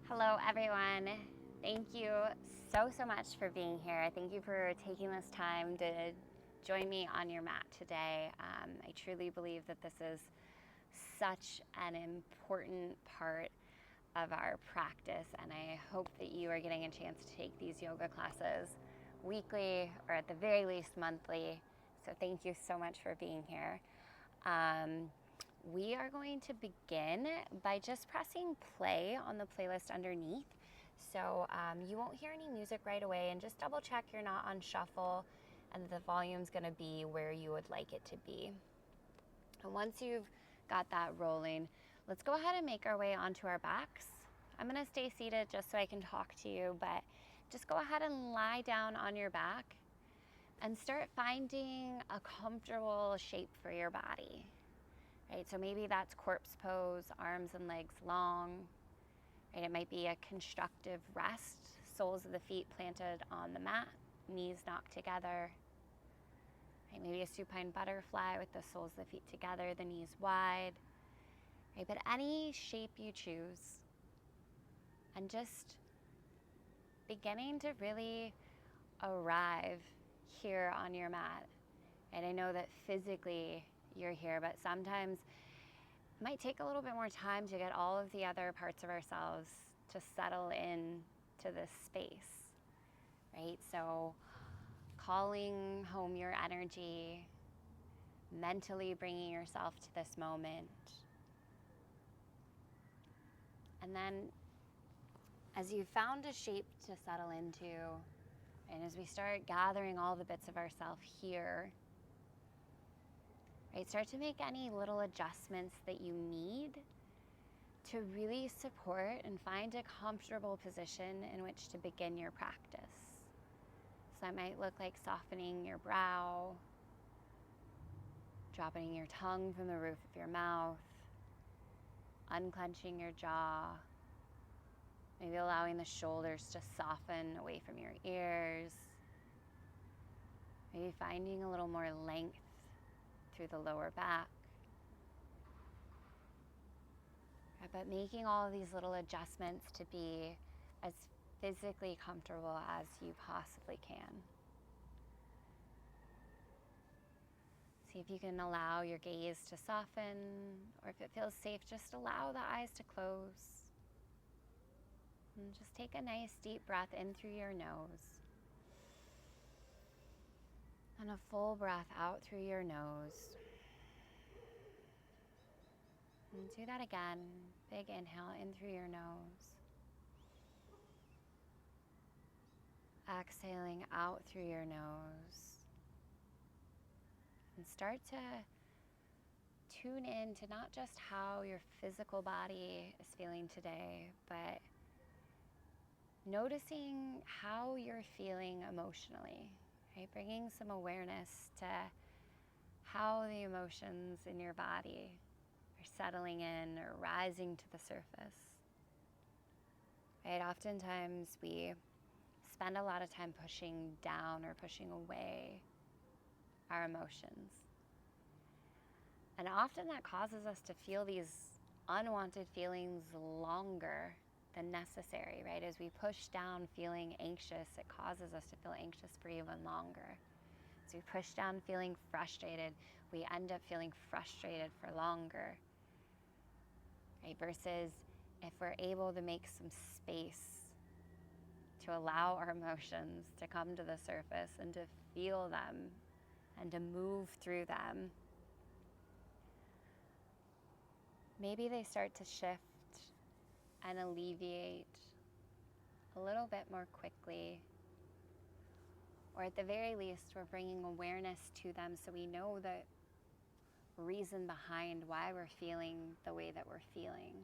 Hello, everyone. Thank you so much for being here. Thank you for taking this time to join me on your mat today. I truly believe that this is such an important part of our practice, and I hope that you are getting a chance to take these yoga classes weekly or at the very least monthly. So thank you so much for being here. We are going to begin by just pressing play on the playlist underneath. So you won't hear any music right away, and just double check you're not on shuffle and the volume's going to be where you would like it to be. And once you've got that rolling, let's go ahead and make our way onto our backs. I'm going to stay seated just so I can talk to you, but just go ahead and lie down on your back and start finding a comfortable shape for your body. Right, so maybe that's corpse pose, arms and legs long. Right, it might be a constructive rest, soles of the feet planted on the mat, knees knocked together. Right, maybe a supine butterfly with the soles of the feet together, the knees wide. Right, but any shape you choose, and just beginning to really arrive here on your mat. And I know that physically you're here, but sometimes it might take a little bit more time to get all of the other parts of ourselves to settle in to this space, right? So calling home your energy, mentally bringing yourself to this moment. And then as you found a shape to settle into, and as we start gathering all the bits of ourselves here, right, start to make any little adjustments that you need to really support and find a comfortable position in which to begin your practice. So that might look like softening your brow, dropping your tongue from the roof of your mouth, unclenching your jaw, maybe allowing the shoulders to soften away from your ears, maybe finding a little more length through the lower back. But making all of these little adjustments to be as physically comfortable as you possibly can. See if you can allow your gaze to soften, or if it feels safe, just allow the eyes to close. And just take a nice deep breath in through your nose. And a full breath out through your nose. And do that again. Big inhale in through your nose. Exhaling out through your nose. And start to tune in to not just how your physical body is feeling today, but noticing how you're feeling emotionally, right? Bringing some awareness to how the emotions in your body are settling in or rising to the surface. Right? Oftentimes we spend a lot of time pushing down or pushing away our emotions. And often that causes us to feel these unwanted feelings longer than necessary, right? As we push down feeling anxious, it causes us to feel anxious for even longer. As we push down feeling frustrated, we end up feeling frustrated for longer, right? Versus if we're able to make some space to allow our emotions to come to the surface and to feel them and to move through them, maybe they start to shift and alleviate a little bit more quickly. Or at the very least, we're bringing awareness to them so we know the reason behind why we're feeling the way that we're feeling.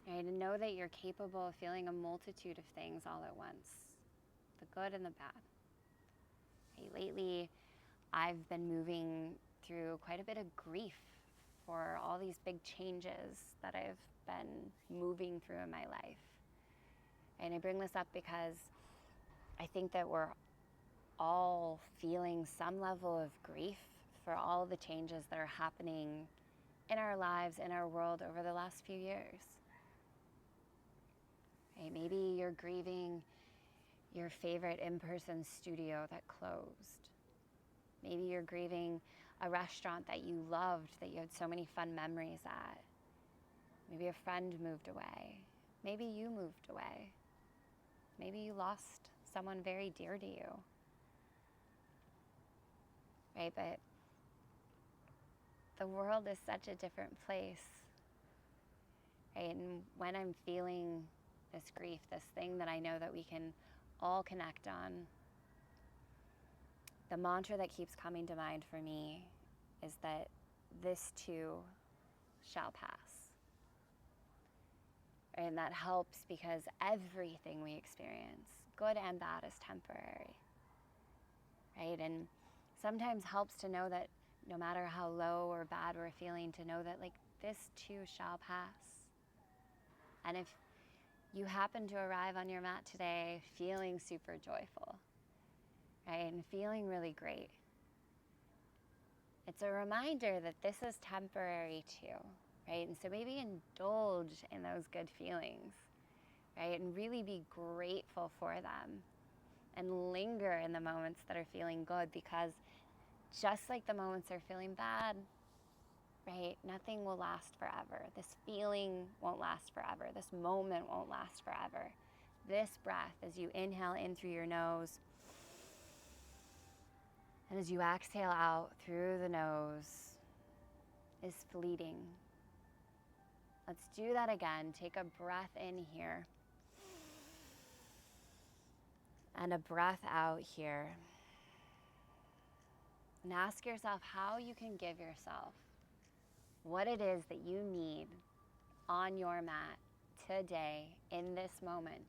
Right? And know that you're capable of feeling a multitude of things all at once, the good and the bad. Right? Lately, I've been moving through quite a bit of grief for all these big changes that I've been moving through in my life. And I bring this up because I think that we're all feeling some level of grief for all the changes that are happening in our lives, in our world over the last few years. Right? Maybe you're grieving your favorite in-person studio that closed. Maybe you're grieving a restaurant that you loved, that you had so many fun memories at. Maybe a friend moved away. Maybe you moved away. Maybe you lost someone very dear to you. Right? But the world is such a different place. Right? And when I'm feeling this grief, this thing that I know that we can all connect on, the mantra that keeps coming to mind for me is that this too shall pass. Right? And that helps because everything we experience, good and bad, is temporary. Right? And sometimes helps to know that no matter how low or bad we're feeling, to know that like this too shall pass. And if you happen to arrive on your mat today feeling super joyful, right, and feeling really great, it's a reminder that this is temporary too, right? And so maybe indulge in those good feelings, right? And really be grateful for them and linger in the moments that are feeling good, because just like the moments are feeling bad, right? Nothing will last forever. This feeling won't last forever. This moment won't last forever. This breath, as you inhale in through your nose, and as you exhale out through the nose, is fleeting. Let's do that again. Take a breath in here and a breath out here. And ask yourself how you can give yourself what it is that you need on your mat today, in this moment,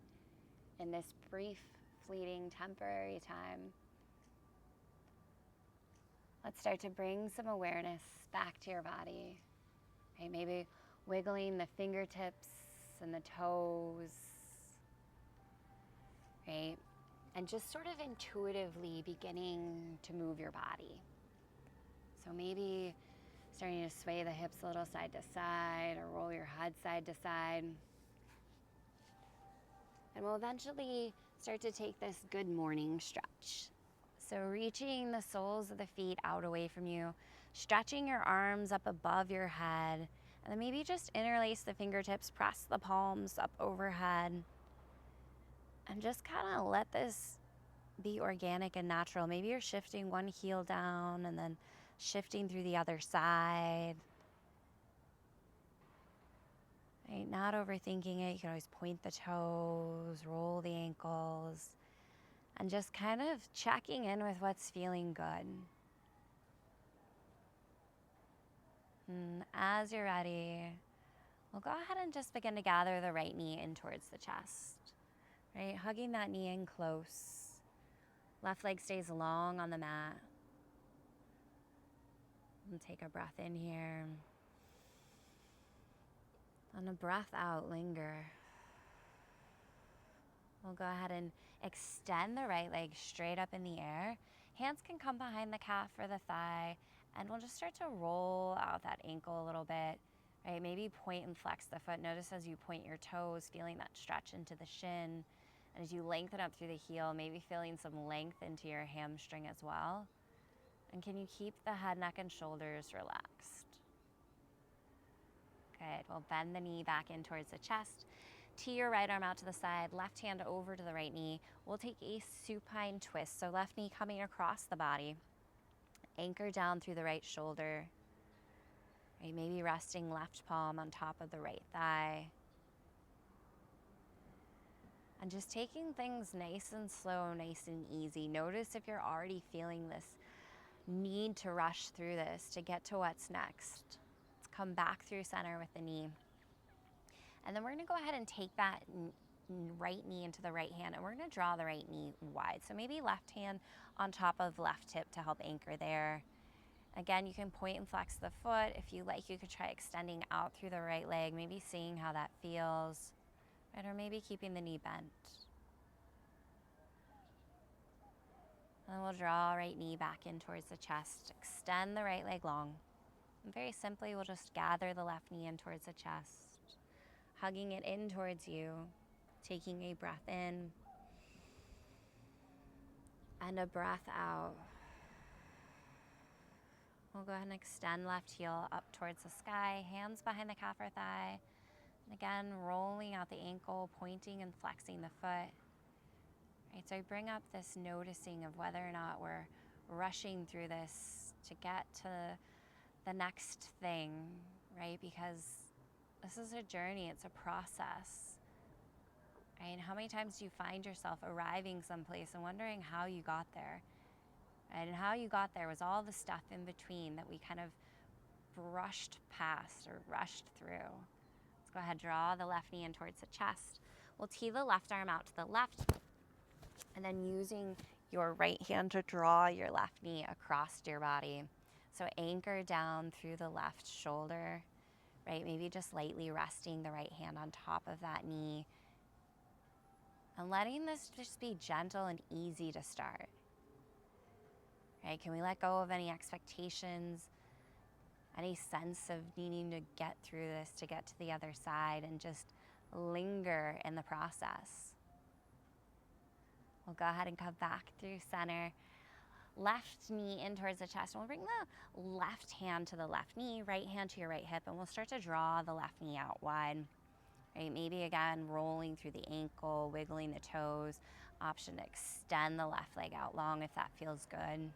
in this brief, fleeting, temporary time. Let's start to bring some awareness back to your body. Okay, maybe wiggling the fingertips and the toes, right? And just sort of intuitively beginning to move your body. So maybe starting to sway the hips a little side to side, or roll your head side to side. And we'll eventually start to take this good morning stretch. So reaching the soles of the feet out away from you, stretching your arms up above your head, and then maybe just interlace the fingertips, press the palms up overhead, and just kind of let this be organic and natural. Maybe you're shifting one heel down and then shifting through the other side. Right? Not overthinking it. You can always point the toes, roll the ankles, and just kind of checking in with what's feeling good. And as you're ready, we'll go ahead and just begin to gather the right knee in towards the chest. Right? Hugging that knee in close. Left leg stays long on the mat. And take a breath in here. On a breath out, linger. We'll go ahead and extend the right leg straight up in the air. Hands can come behind the calf or the thigh, and we'll just start to roll out that ankle a little bit. Right? Maybe point and flex the foot. Notice as you point your toes, feeling that stretch into the shin. And as you lengthen up through the heel, maybe feeling some length into your hamstring as well. And can you keep the head, neck, and shoulders relaxed? Good. We'll bend the knee back in towards the chest. Tee your right arm out to the side, left hand over to the right knee. We'll take a supine twist. So left knee coming across the body. Anchor down through the right shoulder. Right, maybe resting left palm on top of the right thigh. And just taking things nice and slow, nice and easy. Notice if you're already feeling this need to rush through this to get to what's next. Let's come back through center with the knee. And then we're gonna go ahead and take that right knee into the right hand, and we're gonna draw the right knee wide. So maybe left hand on top of left hip to help anchor there. Again, you can point and flex the foot. If you like, you could try extending out through the right leg, maybe seeing how that feels, right? Or maybe keeping the knee bent. And then we'll draw right knee back in towards the chest. Extend the right leg long. And very simply, we'll just gather the left knee in towards the chest, hugging it in towards you. Taking a breath in and a breath out. We'll go ahead and extend left heel up towards the sky, hands behind the calf or thigh. And again, rolling out the ankle, pointing and flexing the foot. Right, so I bring up this noticing of whether or not we're rushing through this to get to the next thing, right? Because this is a journey, it's a process. Right? And how many times do you find yourself arriving someplace and wondering how you got there? Right? And how you got there was all the stuff in between that we kind of brushed past or rushed through. Let's go ahead, draw the left knee in towards the chest. We'll tee the left arm out to the left, and then using your right hand to draw your left knee across your body. So anchor down through the left shoulder, right? Maybe just lightly resting the right hand on top of that knee. And letting this just be gentle and easy to start. Right? Can we let go of any expectations, any sense of needing to get through this to get to the other side, and just linger in the process? We'll go ahead and come back through center. Left knee in towards the chest. And we'll bring the left hand to the left knee, right hand to your right hip, and we'll start to draw the left knee out wide. Right? Maybe again, rolling through the ankle, wiggling the toes. Option to extend the left leg out long if that feels good.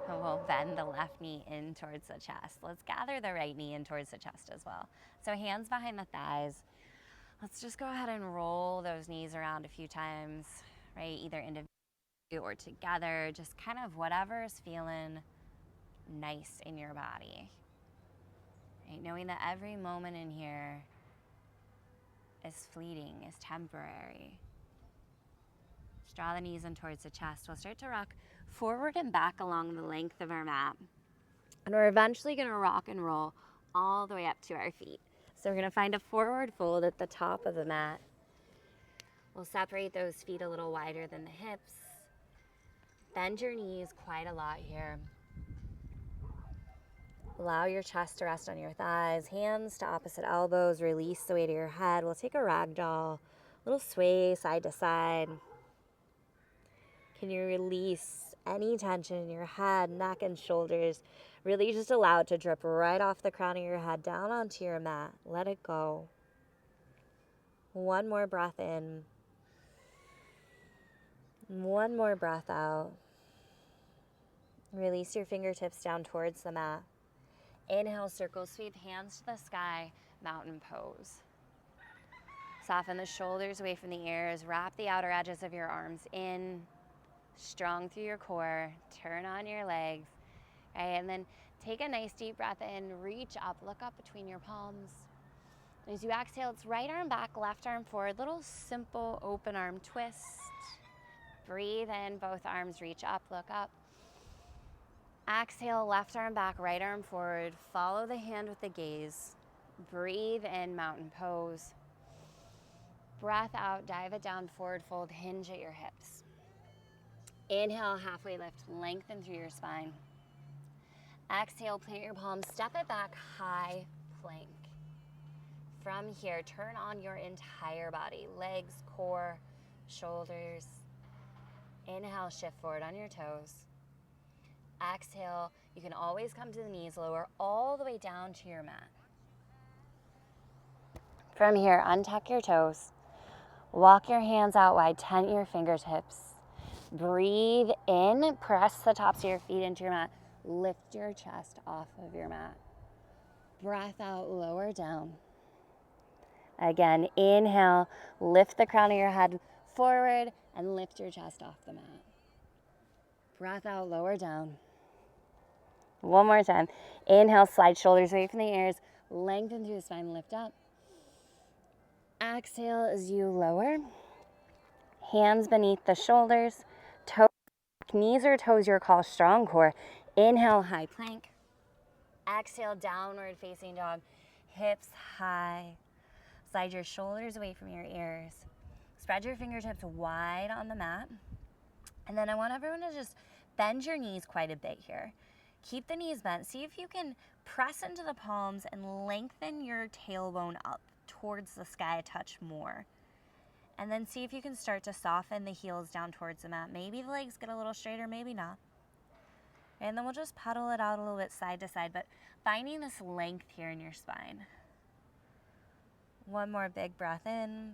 And we'll bend the left knee in towards the chest. Let's gather the right knee in towards the chest as well. So hands behind the thighs. Let's just go ahead and roll those knees around a few times, right? Either individually or together, just kind of whatever is feeling nice in your body. Right? Knowing that every moment in here is fleeting, is temporary. Just draw the knees in towards the chest. We'll start to rock forward and back along the length of our mat. And we're eventually gonna rock and roll all the way up to our feet. So we're gonna find a forward fold at the top of the mat. We'll separate those feet a little wider than the hips. Bend your knees quite a lot here. Allow your chest to rest on your thighs, hands to opposite elbows, release the weight of your head. We'll take a ragdoll, little sway side to side. Can you release any tension in your head, neck, and shoulders? Really just allow it to drip right off the crown of your head down onto your mat. Let it go. One more breath in. One more breath out. Release your fingertips down towards the mat. Inhale, circle sweep, hands to the sky, mountain pose. Soften the shoulders away from the ears. Wrap the outer edges of your arms in, strong through your core. Turn on your legs. Right, and then take a nice deep breath in. Reach up, look up between your palms. As you exhale, it's right arm back, left arm forward. Little simple open arm twist. Breathe in, both arms reach up, look up. Exhale, left arm back, right arm forward. Follow the hand with the gaze. Breathe in, mountain pose. Breath out, dive it down, forward fold, hinge at your hips. Inhale, halfway lift, lengthen through your spine. Exhale, plant your palms, step it back, high plank. From here, turn on your entire body, legs, core, shoulders. Inhale, shift forward on your toes. Exhale, you can always come to the knees, lower all the way down to your mat. From here, untuck your toes. Walk your hands out wide, tent your fingertips. Breathe in, press the tops of your feet into your mat. Lift your chest off of your mat. Breath out, lower down. Again, inhale, lift the crown of your head forward and lift your chest off the mat. Breath out, lower down. One more time. Inhale, slide shoulders away from the ears. Lengthen through the spine, lift up. Exhale as you lower. Hands beneath the shoulders. Toes, knees or toes, your call, strong core. Inhale, high plank. Exhale, downward facing dog. Hips high. Slide your shoulders away from your ears. Spread your fingertips wide on the mat. And then I want everyone to just bend your knees quite a bit here. Keep the knees bent. See if you can press into the palms and lengthen your tailbone up towards the sky a touch more. And then see if you can start to soften the heels down towards the mat. Maybe the legs get a little straighter, maybe not. And then we'll just pedal it out a little bit side to side, but finding this length here in your spine. One more big breath in.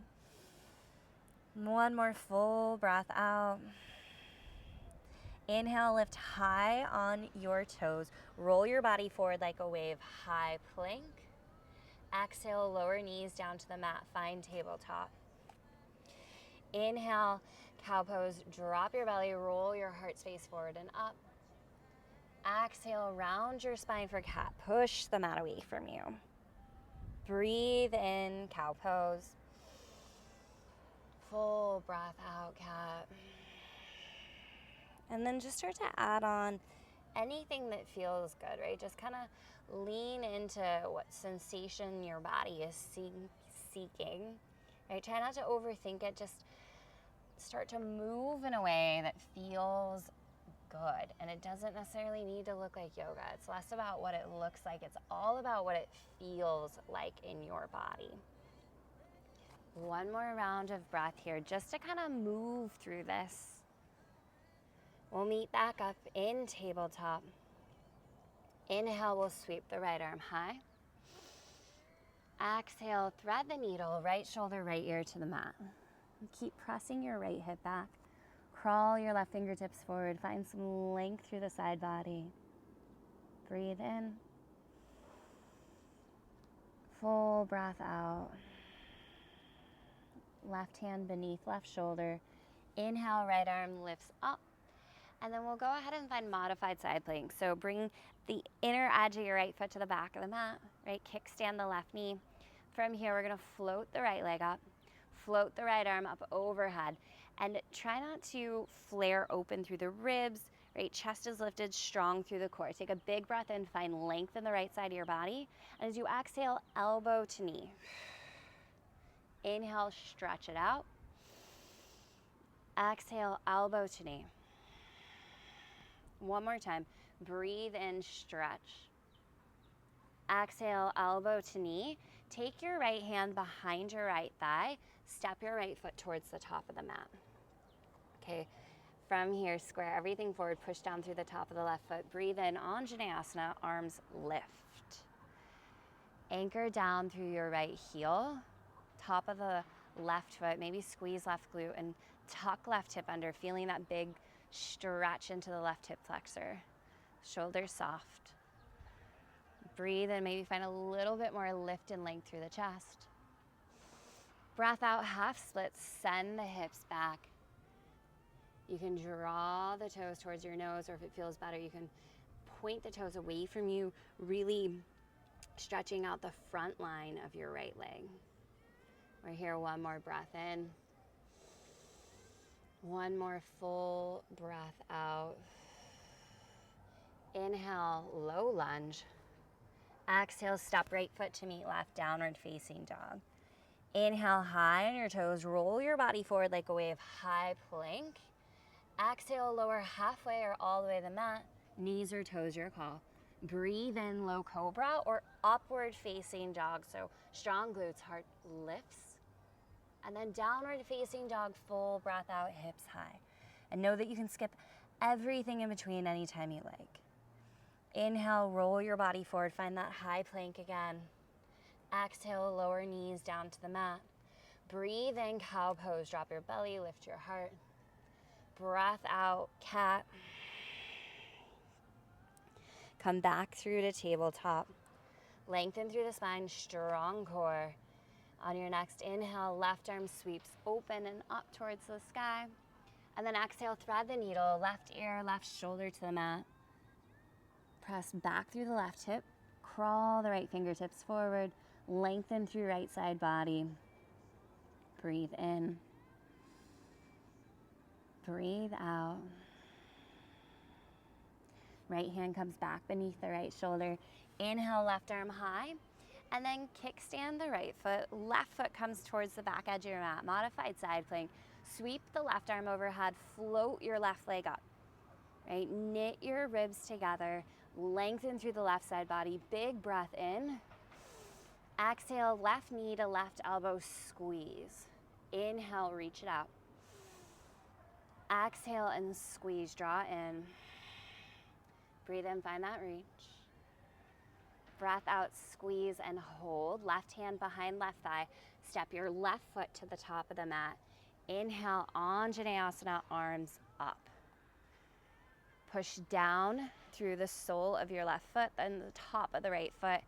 One more full breath out. Inhale, lift high on your toes. Roll your body forward like a wave, high plank. Exhale, lower knees down to the mat, find tabletop. Inhale, cow pose, drop your belly, roll your heart space forward and up. Exhale, round your spine for cat. Push the mat away from you. Breathe in, cow pose. Full breath out, cat. And then just start to add on anything that feels good, right? Just kind of lean into what sensation your body is seeking, right? Try not to overthink it. Just start to move in a way that feels good. And it doesn't necessarily need to look like yoga. It's less about what it looks like. It's all about what it feels like in your body. One more round of breath here, just to kind of move through this. We'll meet back up in tabletop. Inhale, we'll sweep the right arm high. Exhale, thread the needle, right shoulder, right ear to the mat. Keep pressing your right hip back. Crawl your left fingertips forward. Find some length through the side body. Breathe in. Full breath out. Left hand beneath left shoulder. Inhale, right arm lifts up. And then we'll go ahead and find modified side plank. So bring the inner edge of your right foot to the back of the mat, right? Kickstand the left knee. From here, we're gonna float the right leg up, float the right arm up overhead, and try not to flare open through the ribs, right? Chest is lifted strong through the core. Take a big breath in, find length in the right side of your body. And as you exhale, elbow to knee. Inhale, stretch it out. Exhale, elbow to knee. One more time. Breathe in, stretch. Exhale, elbow to knee. Take your right hand behind your right thigh. Step your right foot towards the top of the mat. Okay, from here, square everything forward. Push down through the top of the left foot. Breathe in, Anjaneyasana, arms lift. Anchor down through your right heel. Top of the left foot, maybe squeeze left glute and tuck left hip under, feeling that big stretch into the left hip flexor. Shoulders soft. Breathe and maybe find a little bit more lift and length through the chest. Breath out, half splits, send the hips back. You can draw the toes towards your nose, or if it feels better, you can point the toes away from you, really stretching out the front line of your right leg. We're here, one more breath in. One more full breath out. Inhale, low lunge. Exhale, step right foot to meet left, downward facing dog. Inhale, high on your toes, roll your body forward like a wave, high plank. Exhale, lower halfway or all the way to the mat, knees or toes, your call. Breathe in, low cobra or upward facing dog. So strong glutes, heart lifts. And then downward facing dog, full breath out, hips high. And know that you can skip everything in between anytime you like. Inhale, roll your body forward, find that high plank again. Exhale, lower knees down to the mat. Breathe in, cow pose, drop your belly, lift your heart. Breath out, cat. Come back through to tabletop. Lengthen through the spine, strong core. On your next inhale, left arm sweeps open and up towards the sky. And then exhale, thread the needle, left ear, left shoulder to the mat. Press back through the left hip. Crawl the right fingertips forward. Lengthen through right side body. Breathe in. Breathe out. Right hand comes back beneath the right shoulder. Inhale, left arm high. And then kickstand the right foot. Left foot comes towards the back edge of your mat. Modified side plank. Sweep the left arm overhead. Float your left leg up. right? Knit your ribs together, lengthen through the left side body, big breath in. Exhale, left knee to left elbow, squeeze. Inhale, reach it out. Exhale and squeeze, draw in. Breathe in, find that reach. Breath out, squeeze and hold. Left hand behind left thigh. Step your left foot to the top of the mat. Inhale, Anjaneyasana, arms up. Push down through the sole of your left foot, then the top of the right foot.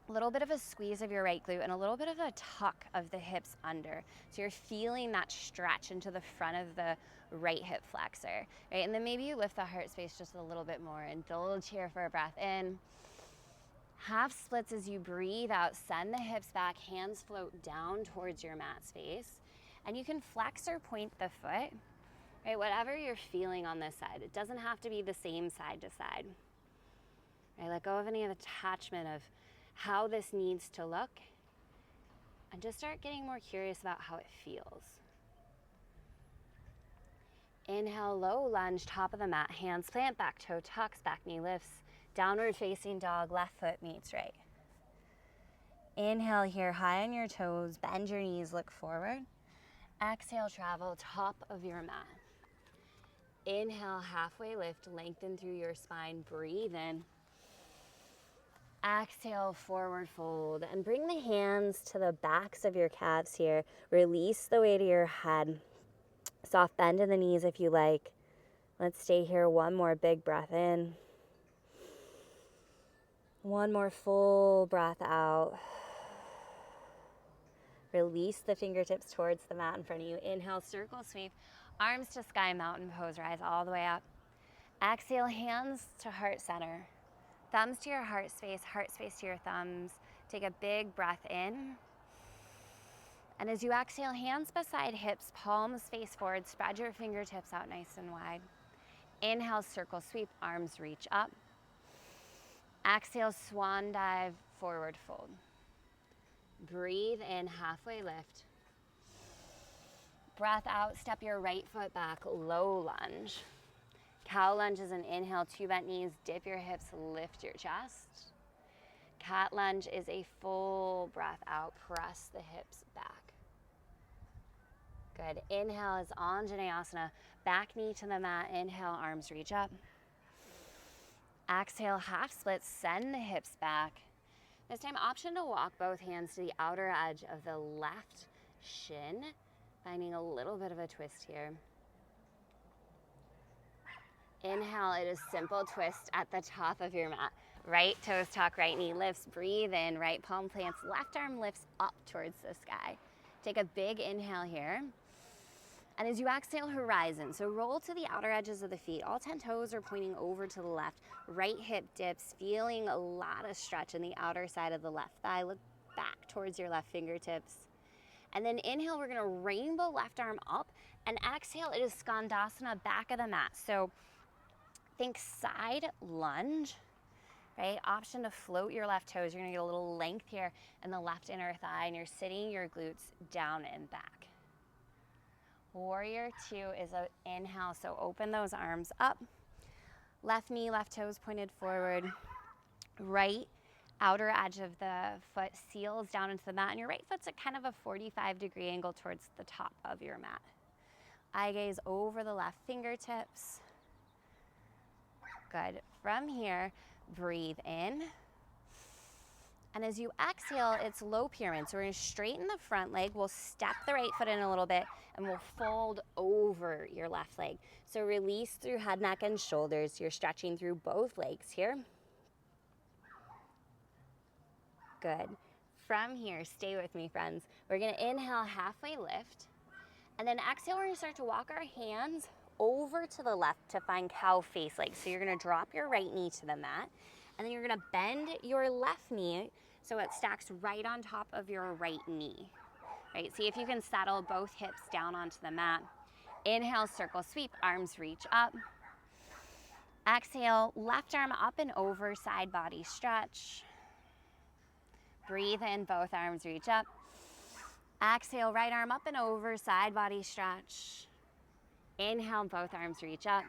A little bit of a squeeze of your right glute and a little bit of a tuck of the hips under. So you're feeling that stretch into the front of the right hip flexor, right? And then maybe you lift the heart space just a little bit more. Indulge here for a breath in. Half splits as you breathe out. Send the hips back, hands float down towards your mat space. And you can flex or point the foot, right? Whatever you're feeling on this side. It doesn't have to be the same side to side. Right? Let go of any attachment of how this needs to look, and just start getting more curious about how it feels. Inhale, low lunge, top of the mat, hands plant, back toe tucks, back knee lifts, downward facing dog, left foot meets right. Inhale here, high on your toes, bend your knees, look forward. Exhale, travel, top of your mat. Inhale, halfway lift, lengthen through your spine, breathe in. Exhale, forward fold, and bring the hands to the backs of your calves here. Release the weight of your head. Soft bend in the knees if you like. Let's stay here. One more big breath in. One more full breath out. Release the fingertips towards the mat in front of you. Inhale, circle sweep. Arms to sky, mountain pose, rise all the way up. Exhale, hands to heart center. Thumbs to your heart space to your thumbs. Take a big breath in. And as you exhale, hands beside hips, palms face forward, spread your fingertips out nice and wide. Inhale, circle sweep, arms reach up. Exhale, swan dive, forward fold. Breathe in, halfway lift. Breath out, step your right foot back, low lunge. Cow lunge is an inhale, two bent knees, dip your hips, lift your chest. Cat lunge is a full breath out, press the hips back. Good. Inhale is Anjaneyasana, back knee to the mat. Inhale, arms reach up. Exhale, half split, send the hips back. This time, option to walk both hands to the outer edge of the left shin, finding a little bit of a twist here. Inhale, it is simple twist at the top of your mat. Right toes tuck, right knee lifts, breathe in, right palm plants, left arm lifts up towards the sky. Take a big inhale here. And as you exhale, horizon. So roll to the outer edges of the feet. All 10 toes are pointing over to the left. Right hip dips, feeling a lot of stretch in the outer side of the left thigh. Look back towards your left fingertips. And then inhale, we're gonna rainbow left arm up. And exhale, it is Skandasana, back of the mat. So think side lunge, right? Option to float your left toes. You're gonna get a little length here in the left inner thigh, and you're sitting your glutes down and back. Warrior two is an inhale, so open those arms up. Left knee, left toes pointed forward. Right outer edge of the foot seals down into the mat, and your right foot's at kind of a 45-degree angle towards the top of your mat. Eye gaze over the left fingertips. Good. From here, breathe in. And as you exhale, it's low pyramid. So we're gonna straighten the front leg. We'll step the right foot in a little bit and we'll fold over your left leg. So release through head, neck, and shoulders. You're stretching through both legs here. Good. From here, stay with me, friends. We're gonna inhale, halfway lift. And then exhale, we're gonna start to walk our hands over to the left to find cow face legs. So you're gonna drop your right knee to the mat. And then you're gonna bend your left knee so it stacks right on top of your right knee. Right, see if you can settle both hips down onto the mat. Inhale, circle sweep, arms reach up. Exhale, left arm up and over, side body stretch. Breathe in, both arms reach up. Exhale, right arm up and over, side body stretch. Inhale, both arms reach up.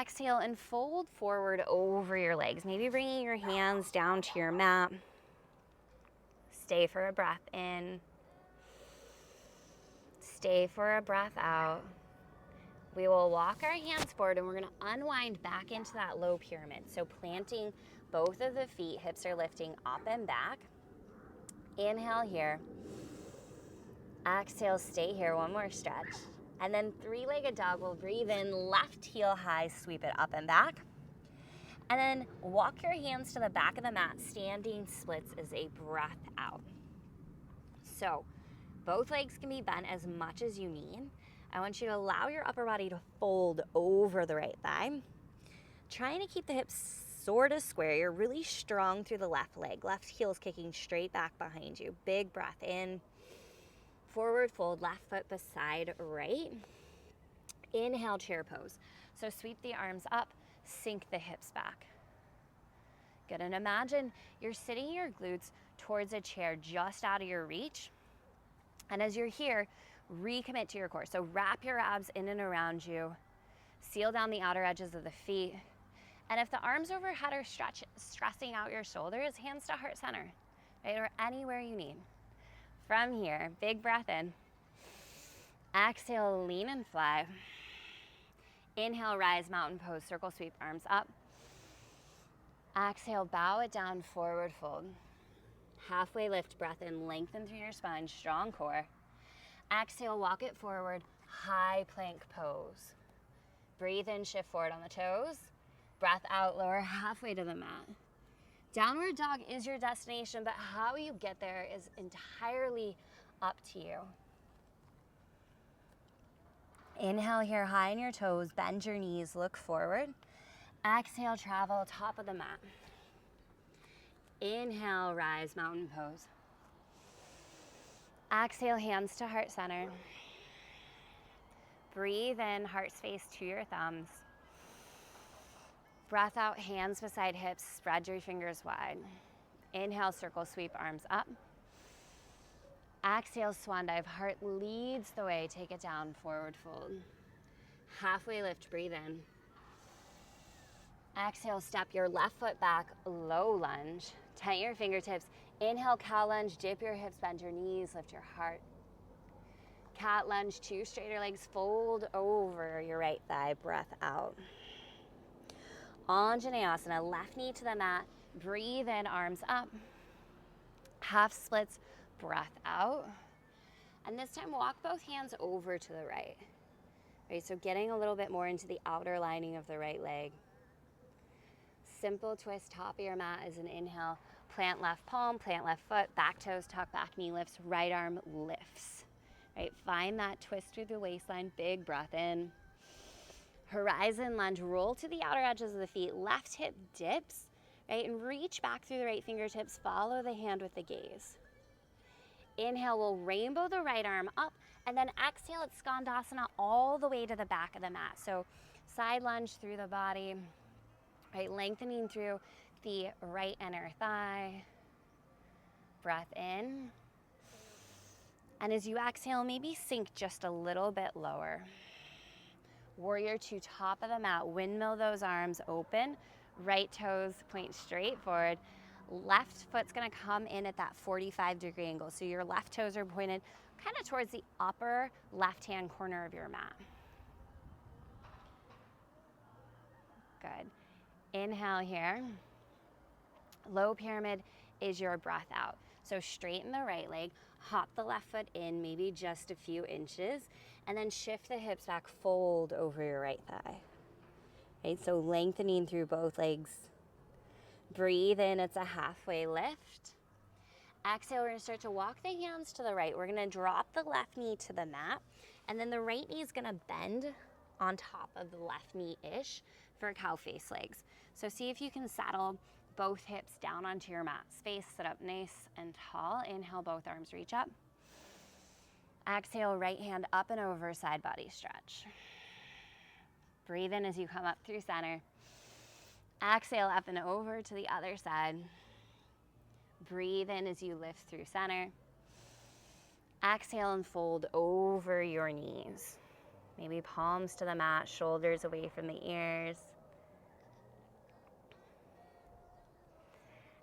Exhale and fold forward over your legs. Maybe bringing your hands down to your mat. Stay for a breath in. Stay for a breath out. We will walk our hands forward and we're gonna unwind back into that low pyramid. So planting both of the feet, hips are lifting up and back. Inhale here. Exhale, stay here, one more stretch. And then three-legged dog, we'll breathe in, left heel high, sweep it up and back. And then walk your hands to the back of the mat, standing splits is a breath out. So both legs can be bent as much as you need. I want you to allow your upper body to fold over the right thigh. Trying to keep the hips sort of square. You're really strong through the left leg. Left heel's kicking straight back behind you. Big breath in. Forward fold, left foot beside right. Inhale, chair pose. So sweep the arms up, sink the hips back. Good, and imagine you're sitting your glutes towards a chair just out of your reach. And as you're here, recommit to your core. So wrap your abs in and around you. Seal down the outer edges of the feet. And if the arms overhead are stressing out your shoulders, hands to heart center, right? Or anywhere you need. From here, big breath in. Exhale, lean and fly. Inhale, rise, mountain pose, circle sweep, arms up. Exhale, bow it down, forward fold. Halfway lift, breath in, lengthen through your spine, strong core. Exhale, walk it forward, high plank pose. Breathe in, shift forward on the toes. Breath out, lower halfway to the mat. Downward dog is your destination, but how you get there is entirely up to you. Inhale here, high in your toes, bend your knees, look forward. Exhale, travel, top of the mat. Inhale, rise, mountain pose. Exhale, hands to heart center. Breathe in, heart space to your thumbs. Breath out, hands beside hips, spread your fingers wide. Inhale, circle sweep, arms up. Exhale, swan dive, heart leads the way, take it down, forward fold. Halfway lift, breathe in. Exhale, step your left foot back, low lunge. Tent your fingertips. Inhale, cow lunge, dip your hips, bend your knees, lift your heart. Cat lunge, two straighter legs, fold over your right thigh, breath out. Anjaneyasana, left knee to the mat, breathe in, arms up. Half splits, breath out. And this time, walk both hands over to the right. Right, so getting a little bit more into the outer lining of the right leg. Simple twist, top of your mat is an inhale. Plant left palm, plant left foot, back toes, tuck back knee lifts, right arm lifts. Right, find that twist through the waistline, big breath in. Horizon lunge, roll to the outer edges of the feet, left hip dips, right, and reach back through the right fingertips, follow the hand with the gaze. Inhale, we'll rainbow the right arm up, and then exhale, it's Skandasana all the way to the back of the mat. So side lunge through the body, right, lengthening through the right inner thigh. Breath in. And as you exhale, maybe sink just a little bit lower. Warrior two, top of the mat, windmill those arms open, right toes point straight forward. Left foot's gonna come in at that 45-degree angle. So your left toes are pointed kind of towards the upper left-hand corner of your mat. Good. Inhale here. Low pyramid is your breath out. So straighten the right leg, hop the left foot in, maybe just a few inches, and then shift the hips back, fold over your right thigh. Right, so lengthening through both legs. Breathe in, it's a halfway lift. Exhale, we're gonna start to walk the hands to the right. We're gonna drop the left knee to the mat, and then the right knee is gonna bend on top of the left knee-ish for cow face legs. So see if you can saddle both hips down onto your mat space, sit up nice and tall. Inhale, both arms reach up. Exhale, right hand up and over, side body stretch. Breathe in as you come up through center. Exhale, up and over to the other side. Breathe in as you lift through center. Exhale and fold over your knees. Maybe palms to the mat, shoulders away from the ears.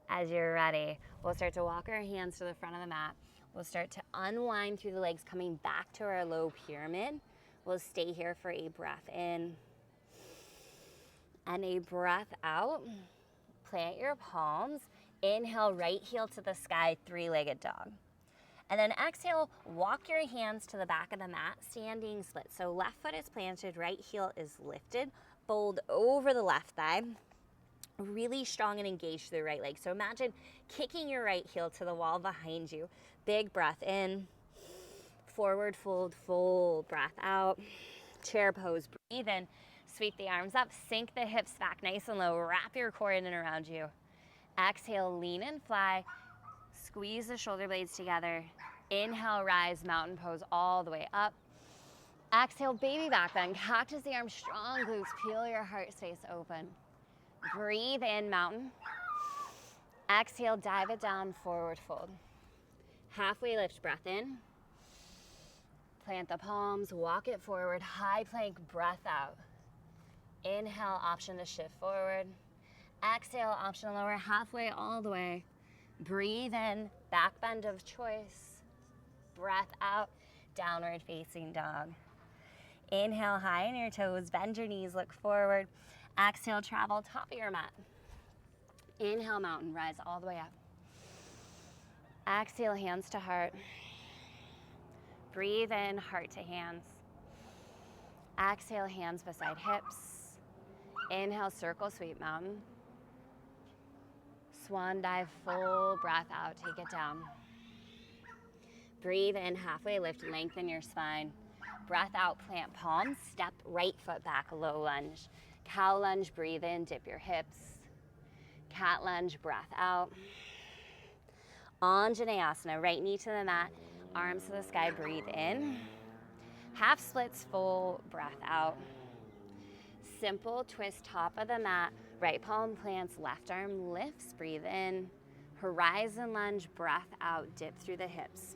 As you're ready, we'll start to walk our hands to the front of the mat. We'll start to unwind through the legs, coming back to our low pyramid. We'll stay here for a breath in and a breath out. Plant your palms. Inhale, right heel to the sky, three-legged dog. And then exhale, walk your hands to the back of the mat, standing split. So left foot is planted, right heel is lifted. Fold over the left thigh. Really strong and engaged through the right leg. So imagine kicking your right heel to the wall behind you. Big breath in. Forward fold, full breath out. Chair pose, breathe in. Sweep the arms up, sink the hips back nice and low. Wrap your core in and around you. Exhale, lean and fly. Squeeze the shoulder blades together. Inhale, rise, mountain pose all the way up. Exhale, baby back bend. Cactus the arms, strong glutes. Peel your heart space open. Breathe in, mountain. Exhale, dive it down, forward fold. Halfway lift, breath in. Plant the palms, walk it forward. High plank, breath out. Inhale, option to shift forward. Exhale, option to lower halfway all the way. Breathe in, back bend of choice. Breath out, downward facing dog. Inhale, high in your toes, bend your knees, look forward. Exhale, travel top of your mat. Inhale, mountain, rise all the way up. Exhale, hands to heart. Breathe in, heart to hands. Exhale, hands beside hips. Inhale, circle sweep mountain. Swan dive, full breath out, take it down. Breathe in, halfway lift, lengthen your spine. Breath out, plant palms, step right foot back, low lunge. Cow lunge, breathe in, dip your hips. Cat lunge, breath out. Anjaneyasana, right knee to the mat, arms to the sky, breathe in. Half splits, full breath out. Simple twist, top of the mat, right palm plants, left arm lifts, breathe in. Horizon lunge, breath out, dip through the hips.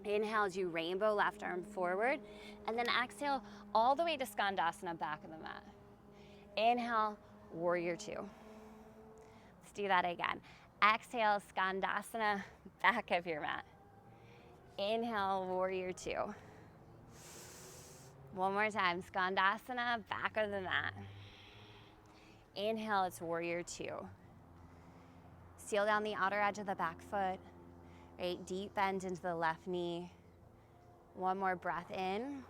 Inhale as you rainbow left arm forward, and then exhale all the way to Skandasana, back of the mat. Inhale, warrior two. Let's do that again. Exhale, Skandasana, back of your mat. Inhale, warrior two. One more time, Skandasana, back of the mat. Inhale, it's warrior two. Seal down the outer edge of the back foot. Right, deep bend into the left knee. One more breath in.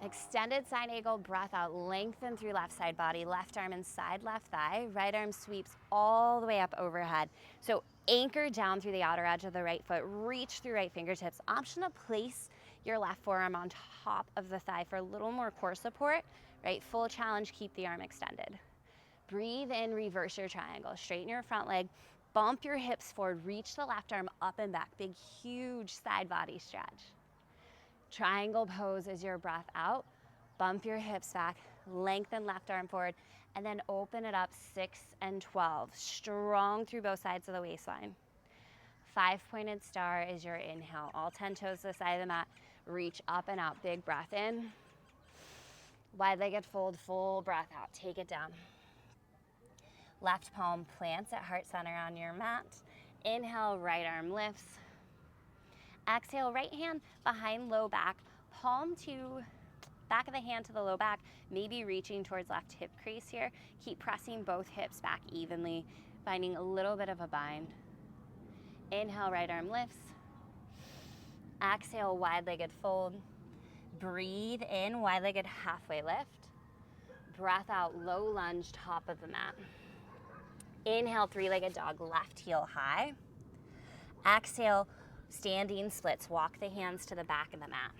Extended side angle, breath out, lengthen through left side body, left arm inside left thigh, right arm sweeps all the way up overhead. So anchor down through the outer edge of the right foot, reach through right fingertips. Option to place your left forearm on top of the thigh for a little more core support, right? Full challenge, keep the arm extended. Breathe in, reverse your triangle, straighten your front leg, bump your hips forward, reach the left arm up and back, big, huge side body stretch. Triangle pose as your breath out. Bump your hips back, lengthen left arm forward, and then open it up 6 and 12. Strong through both sides of the waistline. 5-pointed star is your inhale. All 10 toes to the side of the mat. Reach up and out, big breath in. Wide-legged fold, full breath out. Take it down. Left palm plants at heart center on your mat. Inhale, right arm lifts. Exhale, right hand behind low back, palm to back of the hand to the low back, maybe reaching towards left hip crease here. Keep pressing both hips back evenly, finding a little bit of a bind. Inhale, right arm lifts. Exhale, wide-legged fold. Breathe in, wide-legged halfway lift. Breath out, low lunge, top of the mat. Inhale, three-legged dog, left heel high. Exhale, standing splits, walk the hands to the back of the mat.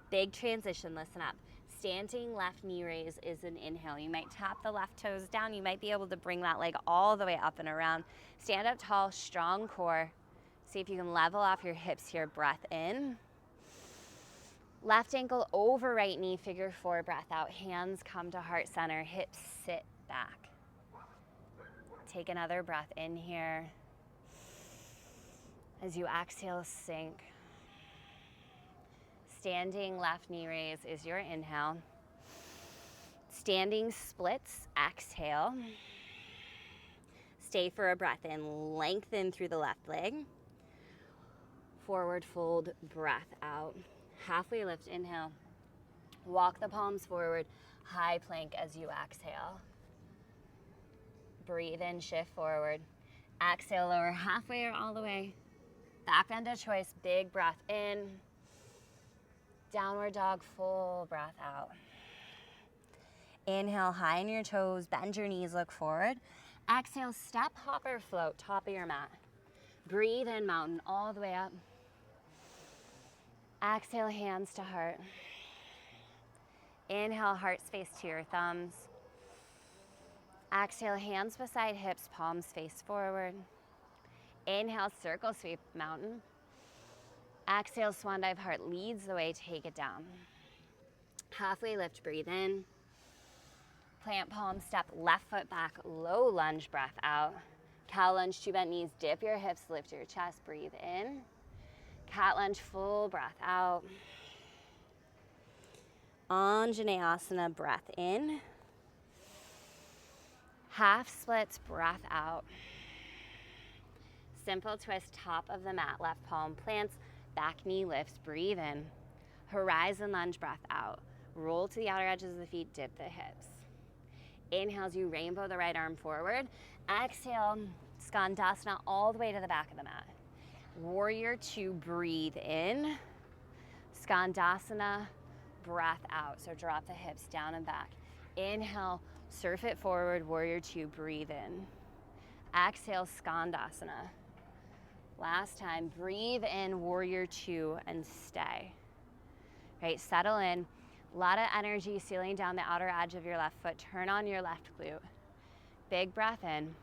Big transition, listen up. Standing left knee raise is an inhale. You might tap the left toes down. You might be able to bring that leg all the way up and around. Stand up tall, strong core. See if you can level off your hips here. Breath in. Left ankle over right knee, figure four, breath out. Hands come to heart center, hips sit back. Take another breath in here. As you exhale, sink. Standing left knee raise is your inhale. Standing splits, exhale. Stay for a breath in, lengthen through the left leg. Forward fold, breath out. Halfway lift, inhale. Walk the palms forward, high plank as you exhale. Breathe in, shift forward. Exhale, lower halfway or all the way. Back bend of choice, big breath in. Downward dog, full breath out. Inhale, high in your toes, bend your knees, look forward. Exhale, step, hop, or float, top of your mat. Breathe in, mountain, all the way up. Exhale, hands to heart. Inhale, heart space to your thumbs. Exhale, hands beside hips, palms face forward. Inhale, circle sweep, mountain. Exhale, swan dive, heart leads the way, take it down. Halfway lift, breathe in. Plant palm, step left foot back, low lunge, breath out. Cow lunge, two bent knees, dip your hips, lift your chest, breathe in. Cat lunge, full breath out. Anjaneyasana, breath in. Half splits, breath out. Simple twist, top of the mat, left palm plants, back knee lifts, breathe in. Horizon lunge, breath out. Roll to the outer edges of the feet, dip the hips. Inhale as you rainbow the right arm forward. Exhale, Skandasana all the way to the back of the mat. Warrior two, breathe in. Skandasana, breath out. So drop the hips down and back. Inhale, surf it forward, warrior two, breathe in. Exhale, Skandasana. Last time, breathe in, warrior two, and stay. Right, settle in. A lot of energy sealing down the outer edge of your left foot. Turn on your left glute. Big breath in.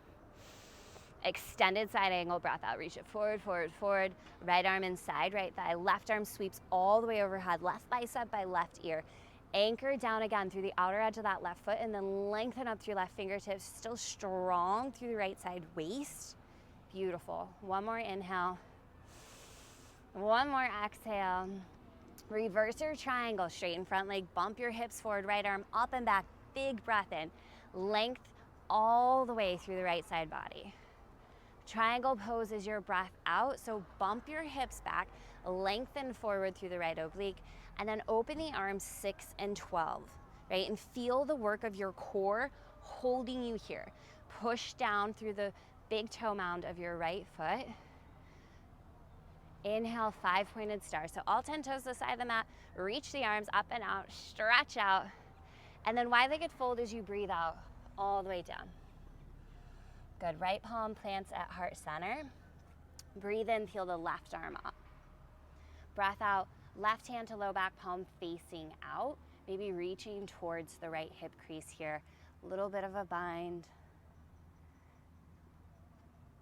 Extended side angle breath out. Reach it forward, forward, forward. Right arm inside, right thigh. Left arm sweeps all the way overhead. Left bicep by left ear. Anchor down again through the outer edge of that left foot and then lengthen up through your left fingertips. Still strong through the right side waist. Beautiful. One more inhale. One more exhale. Reverse your triangle, straighten front leg, bump your hips forward, right arm up and back, big breath in. Length all the way through the right side body. Triangle pose is your breath out, so bump your hips back, lengthen forward through the right oblique, and then open the arms 6 and 12, right? And feel the work of your core holding you here. Push down through the big toe mound of your right foot. Inhale, 5-pointed star. So all 10 toes to the side of the mat, reach the arms up and out, stretch out, and then wide-legged fold as you breathe out all the way down. Good, right palm plants at heart center. Breathe in, peel the left arm up. Breath out, left hand to low back, palm facing out, maybe reaching towards the right hip crease here. A little bit of a bind.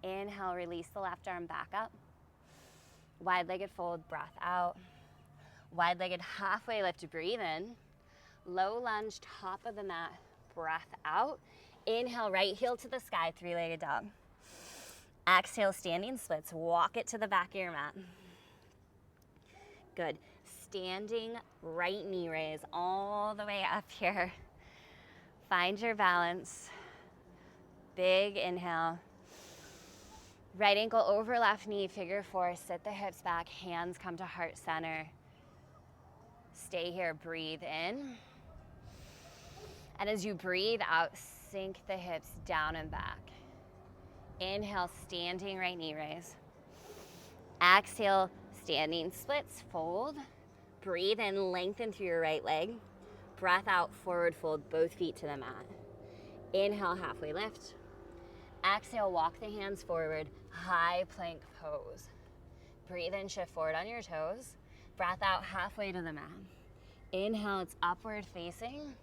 Inhale, release the left arm back up. Wide-legged fold, breath out. Wide-legged halfway lift, breathe in. Low lunge, top of the mat, breath out. Inhale, right heel to the sky, three-legged dog. Exhale, standing splits, walk it to the back of your mat. Good. Standing right knee raise all the way up here. Find your balance. Big inhale. Right ankle over left knee, figure four, sit the hips back, hands come to heart center. Stay here, breathe in. And as you breathe out, sink the hips down and back. Inhale, standing right knee raise. Exhale, standing splits, fold. Breathe in, lengthen through your right leg. Breath out, forward fold, both feet to the mat. Inhale, halfway lift. Exhale, walk the hands forward, high plank pose. Breathe in, shift forward on your toes. Breath out, halfway to the mat. Inhale, it's upward facing.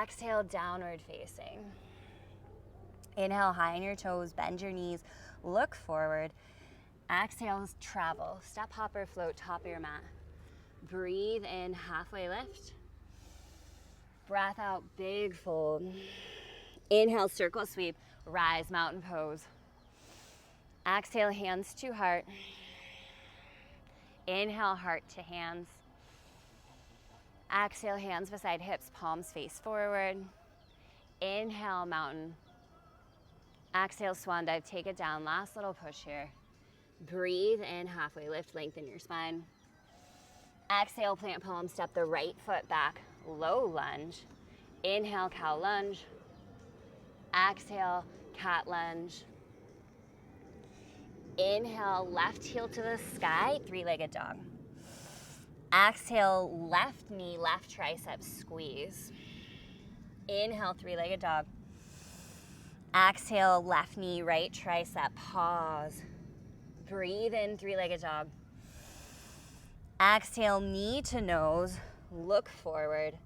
Exhale, downward facing. Inhale, high on your toes, bend your knees, look forward. Exhale, travel, step, hop, or float, top of your mat. Breathe in, halfway lift. Breath out, big fold. Inhale, circle sweep, rise, mountain pose. Exhale, hands to heart. Inhale, heart to hands. Exhale, hands beside hips, palms face forward. Inhale, mountain. Exhale, swan dive, take it down. Last little push here. Breathe in, halfway lift, lengthen your spine. Exhale, plant palm, step the right foot back, low lunge. Inhale, cow lunge. Exhale, cat lunge. Inhale, left heel to the sky, three-legged dog. Exhale, left knee, left tricep, squeeze. Inhale, three-legged dog. Exhale, left knee, right tricep, pause. Breathe in, three-legged dog. Exhale, knee to nose, look forward.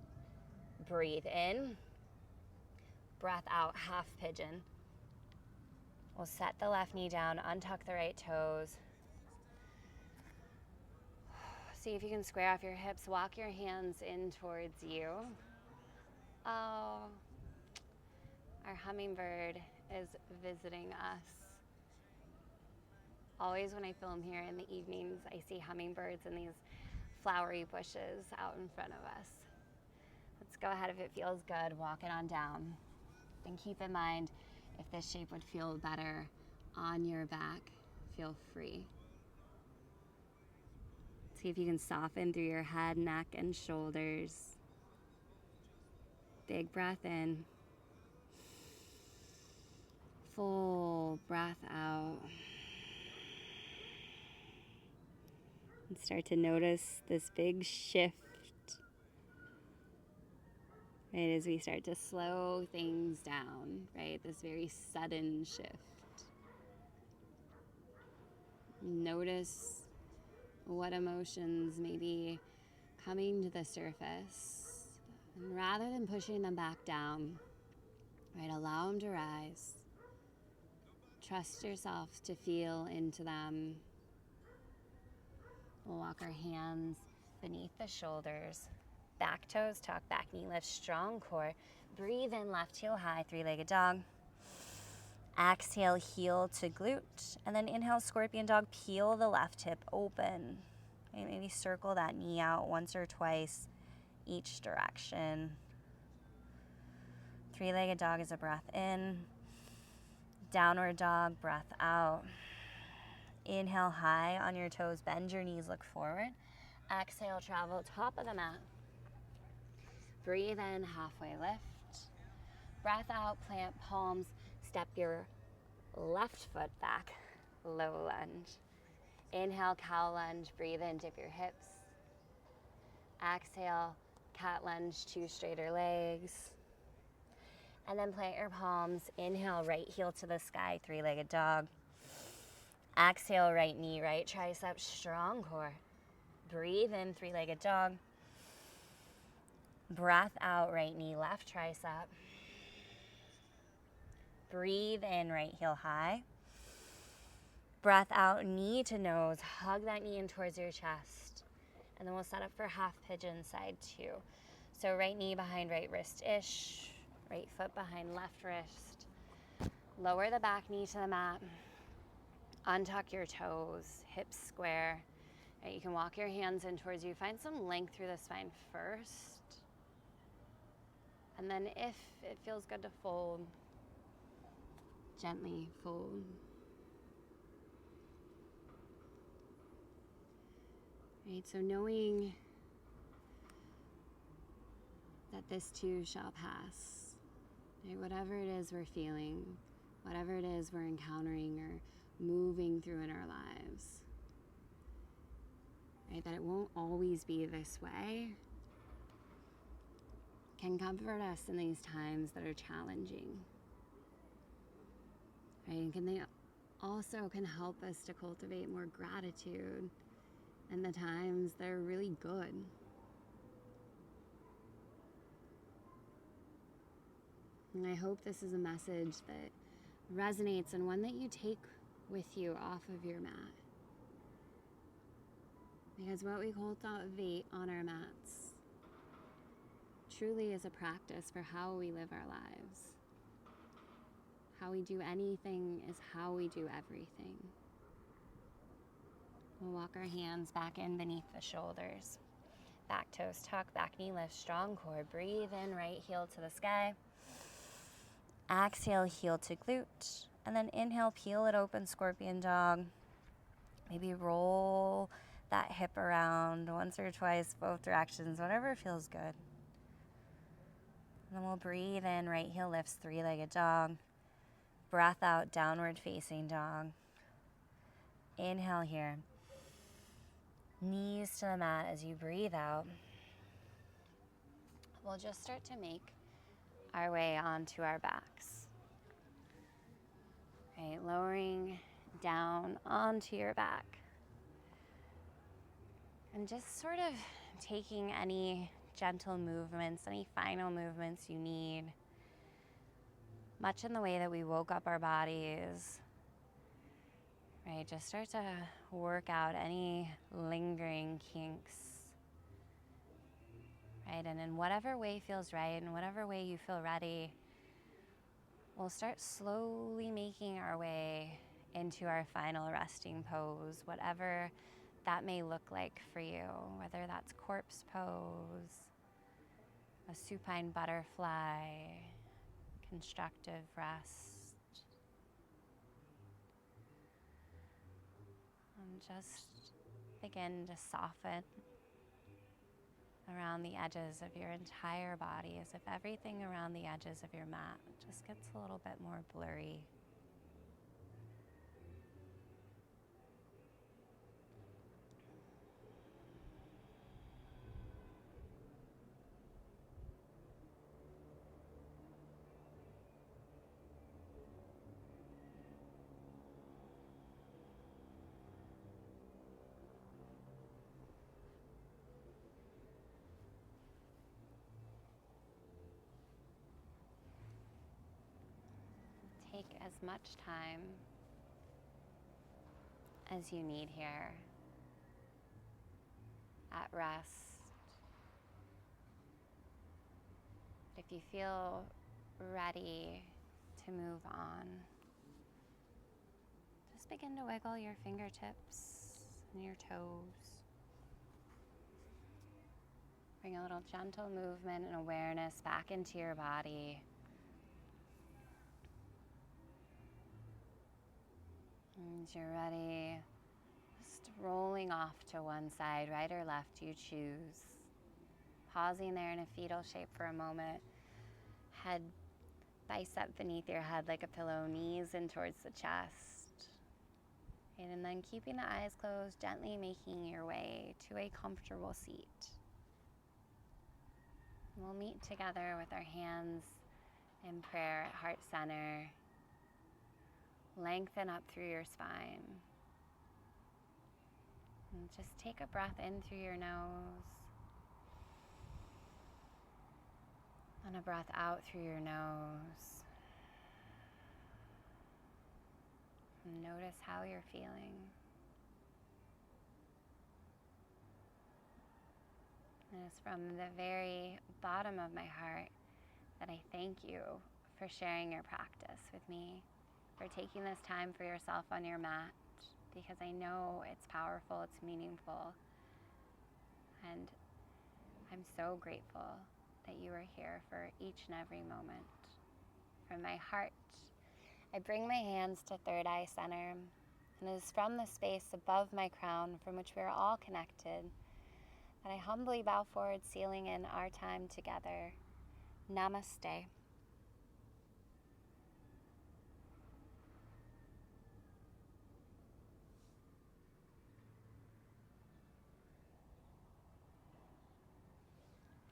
Breathe in. Breath out, half pigeon. We'll set the left knee down, untuck the right toes. See if you can square off your hips, walk your hands in towards you. Oh, our hummingbird is visiting us. Always when I film here in the evenings, I see hummingbirds in these flowery bushes out in front of us. Let's go ahead, if it feels good, walk it on down. And keep in mind, if this shape would feel better on your back, feel free. See if you can soften through your head, neck, and shoulders. Big breath in. Full breath out. And start to notice this big shift, right, as we start to slow things down, right? This very sudden shift. Notice what emotions may be coming to the surface. And rather than pushing them back down, right, allow them to rise. Trust yourself to feel into them. We'll walk our hands beneath the shoulders. Back toes tuck, back knee lift, strong core. Breathe in, left heel high, three-legged dog. Exhale, heel to glute. And then inhale, scorpion dog, peel the left hip open. Okay, maybe circle that knee out once or twice each direction. Three-legged dog is a breath in. Downward dog, breath out. Inhale, high on your toes, bend your knees, look forward. Exhale, travel top of the mat. Breathe in, halfway lift. Breath out, plant palms, step your left foot back, low lunge. Inhale, cow lunge, breathe in, dip your hips. Exhale, cat lunge, two straighter legs. And then plant your palms. Inhale, right heel to the sky, three-legged dog. Exhale, right knee, right tricep, strong core. Breathe in, three-legged dog. Breath out, right knee, left tricep. Breathe in, right heel high. Breath out, knee to nose. Hug that knee in towards your chest. And then we'll set up for half pigeon side two. So right knee behind right wrist-ish. Right foot behind left wrist. Lower the back knee to the mat. Untuck your toes, hips square. Right, you can walk your hands in towards you. Find some length through the spine first. And then if it feels good to fold, gently fold. Right, so knowing that this too shall pass. Right, whatever it is we're feeling, whatever it is we're encountering or moving through in our lives, right, that it won't always be this way, can comfort us in these times that are challenging, right? And they also can help us to cultivate more gratitude in the times that are really good. And I hope this is a message that resonates and one that you take with you off of your mat. Because what we cultivate on our mats truly is a practice for how we live our lives. How we do anything is how we do everything. We'll walk our hands back in beneath the shoulders. Back toes tuck, back knee lift, strong core. Breathe in, right heel to the sky. Exhale, heel to glute. And then inhale, peel it open, scorpion dog. Maybe roll that hip around once or twice, both directions, whatever feels good. And then we'll breathe in, right heel lifts, three-legged dog. Breath out, downward facing dog. Inhale here. Knees to the mat as you breathe out. We'll just start to make our way onto our backs. Right, lowering down onto your back. And just sort of taking any gentle movements, any final movements you need. Much in the way that we woke up our bodies. Right, just start to work out any lingering kinks. Right, and in whatever way feels right, in whatever way you feel ready, we'll start slowly making our way into our final resting pose, whatever that may look like for you, whether that's corpse pose, a supine butterfly, constructive rest. And just begin to soften around the edges of your entire body, as if everything around the edges of your mat just gets a little bit more blurry. Take as much time as you need here at rest. If you feel ready to move on, just begin to wiggle your fingertips and your toes. Bring a little gentle movement and awareness back into your body. And you're ready, just rolling off to one side, right or left, you choose. Pausing there in a fetal shape for a moment. Head, bicep beneath your head like a pillow, knees in towards the chest. And then keeping the eyes closed, gently making your way to a comfortable seat. We'll meet together with our hands in prayer at heart center. Lengthen up through your spine. And just take a breath in through your nose. And a breath out through your nose. And notice how you're feeling. And it's from the very bottom of my heart that I thank you for sharing your practice with me, for taking this time for yourself on your mat, because I know it's powerful, it's meaningful, and I'm so grateful that you are here for each and every moment. From my heart, I bring my hands to third eye center, and it is from the space above my crown, from which we are all connected, that I humbly bow forward, sealing in our time together. Namaste.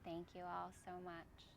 Thank you all so much.